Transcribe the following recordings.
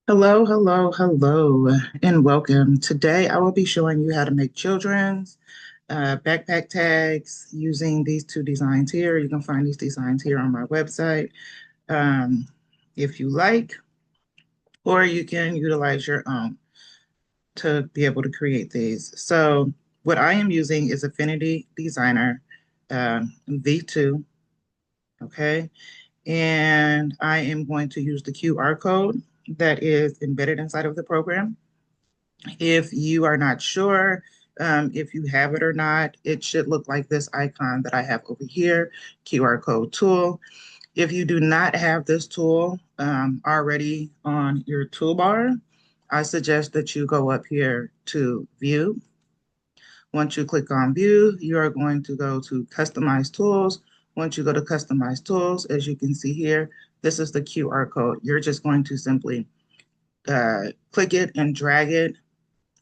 Hello, hello, hello, and welcome. Today I will be showing you how to make children's backpack tags using these two designs here. You can find these designs here on my website um, if you like, or you can utilize your own to be able to create these. So what I am using is Affinity Designer V2, okay? And I am going to use the QR code that is embedded inside of the program. If you are not sure if you have it or not, it should look like this icon that I have over here, QR code tool. If you do not have this tool already on your toolbar, I suggest that you go up here to View. Once you click on View, you are going to go to Customize Tools. Once you go to Customize Tools, as you can see here, this is the QR code. You're just going to simply click it and drag it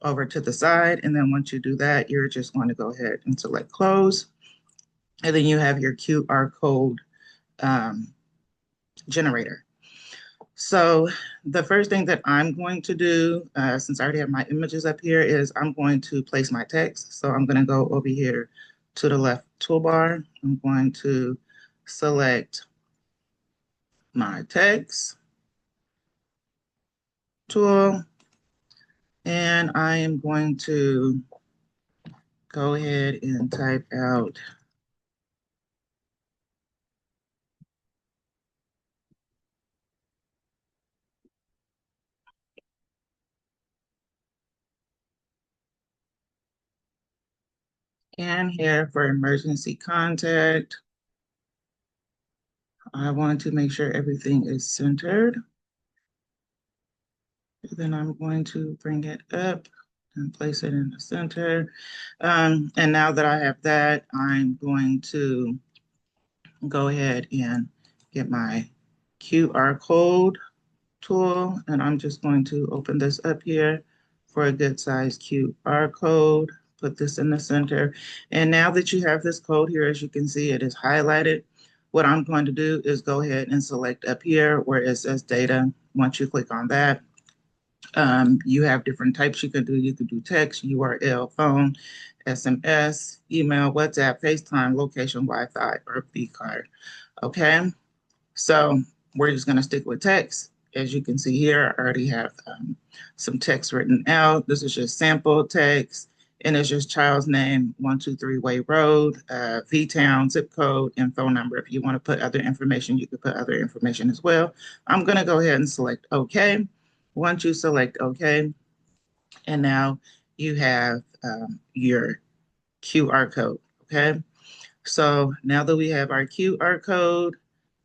over to the side. And then once you do that, you're just going to go ahead and select close. And then you have your QR code um, generator. So the first thing that I'm going to do, since I already have my images up here, is I'm going to place my text. So I'm going to go over here to the left toolbar. I'm going to select my text tool, and I am going to go ahead and type out and here for emergency contact. I want to make sure everything is centered. Then I'm going to bring it up and place it in the center. And now that I have that, I'm going to go ahead and get my QR code tool, and I'm just going to open this up here for a good size QR code, put this in the center. And now that you have this code here, as you can see, it is highlighted. What I'm going to do is go ahead and select up here where it says data. Once you click on that, you have different types you can do. You could do text, URL, phone, SMS, email, WhatsApp, FaceTime, location, Wi-Fi, or B card. Okay, so we're just going to stick with text. As you can see here, I already have some text written out. This is just sample text, and it's just child's name, 123 Way Road, V-Town, zip code, and phone number. If you want to put other information, you could put other information as well. I'm going to go ahead and select OK. Once you select OK, and now you have your QR code, okay? So now that we have our QR code,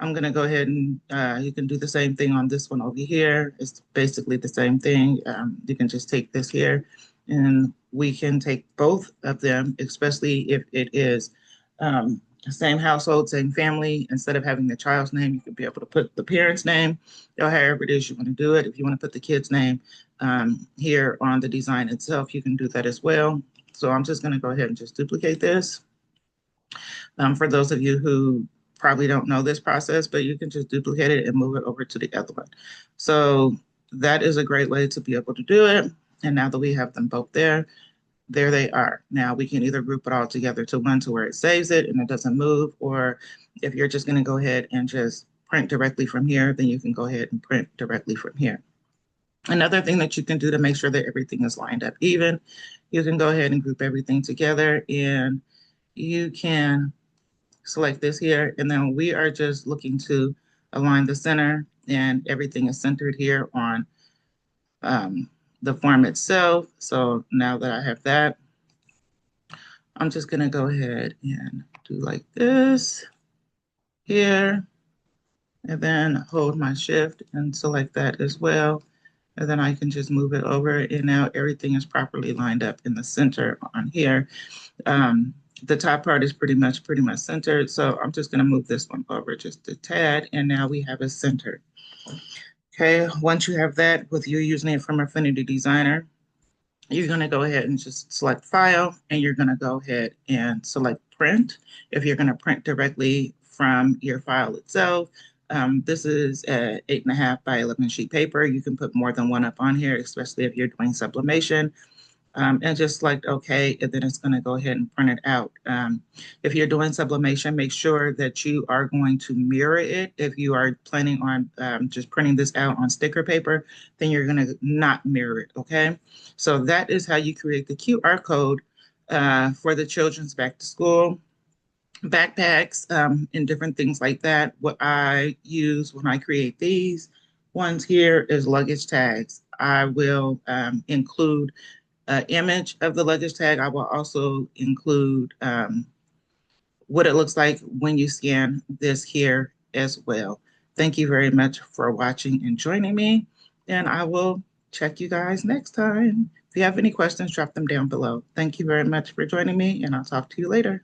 I'm gonna go ahead and you can do the same thing on this one over here. It's basically the same thing. You can just take this here and we can take both of them, especially if it is same household, same family. Instead of having the child's name, you could be able to put the parent's name or however it is you want to do it. If you want to put the kid's name here on the design itself, you can do that as well. So I'm just going to go ahead and just duplicate this. For those of you who probably don't know this process, but you can just duplicate it and move it over to the other one. So that is a great way to be able to do it. And now that we have them both there they are. Now we can either group it all together to one to where it saves it and it doesn't move, or if you're just going to go ahead and just print directly from here, then you can go ahead and print directly from here. Another thing that you can do to make sure that everything is lined up even, you can go ahead and group everything together, and you can select this here, and then we are just looking to align the center, and everything is centered here on um, the form itself. So now that I have that, I'm just gonna go ahead and do like this here, and then hold my shift and select that as well. And then I can just move it over, and now everything is properly lined up in the center on here. Um, the top part is pretty much centered. So I'm just gonna move this one over just a tad, and now we have it centered. Okay, once you have that with you using it from Affinity Designer, you're gonna go ahead and just select File, and you're gonna go ahead and select Print. If you're gonna print directly from your file itself, This is a 8.5 by 11 sheet paper. You can put more than one up on here, especially if you're doing sublimation. And just select OK, and then it's going to go ahead and print it out. If you're doing sublimation, make sure that you are going to mirror it. If you are planning on just printing this out on sticker paper, then you're going to not mirror it, okay? So that is how you create the QR code for the children's back to school backpacks and different things like that. What I use when I create these ones here is luggage tags. I will include image of the luggage tag. I will also include what it looks like when you scan this here as well. Thank you very much for watching and joining me, and I will check you guys next time. If you have any questions, drop them down below. Thank you very much for joining me, and I'll talk to you later.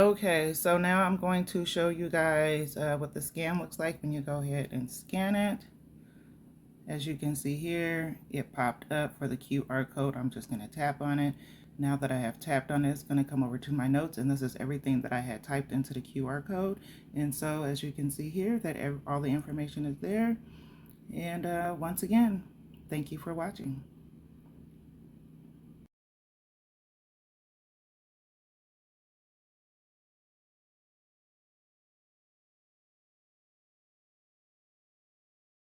Okay, so now I'm going to show you guys what the scan looks like when you go ahead and scan it. As you can see here, it popped up for the QR code. I'm just going to tap on it. Now that I have tapped on it, it's going to come over to my notes, and this is everything that I had typed into the QR code. And so as you can see here, that all the information is there. And once again, thank you for watching.